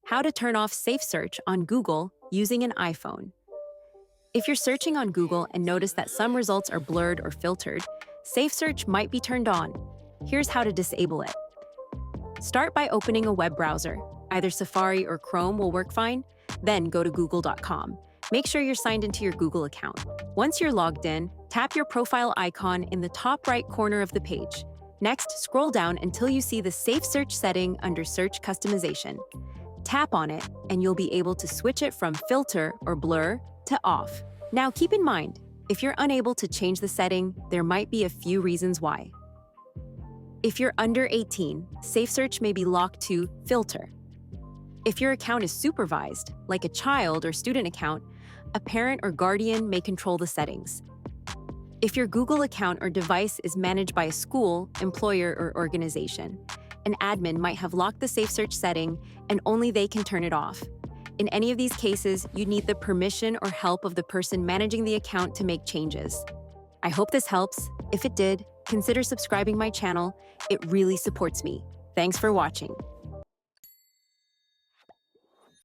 How to turn off SafeSearch on Google using an iPhone. If you're searching on Google and notice that some results are blurred or filtered, SafeSearch might be turned on. Here's how to disable it. Start by opening a web browser. Either Safari or Chrome will work fine. Then go to google.com. Make sure you're signed into your Google account. Once you're logged in, tap your profile icon in the top right corner of the page. Next, scroll down until you see the SafeSearch setting under Search Customization. Tap on it, and you'll be able to switch it from filter or blur to off. Now keep in mind, if you're unable to change the setting, there might be a few reasons why. If you're under 18, SafeSearch may be locked to filter. If your account is supervised, like a child or student account, a parent or guardian may control the settings. If your Google account or device is managed by a school, employer, or organization, an admin might have locked the SafeSearch setting and only they can turn it off. In any of these cases, you need the permission or help of the person managing the account to make changes. I hope this helps. If it did, consider subscribing my channel. It really supports me. Thanks for watching.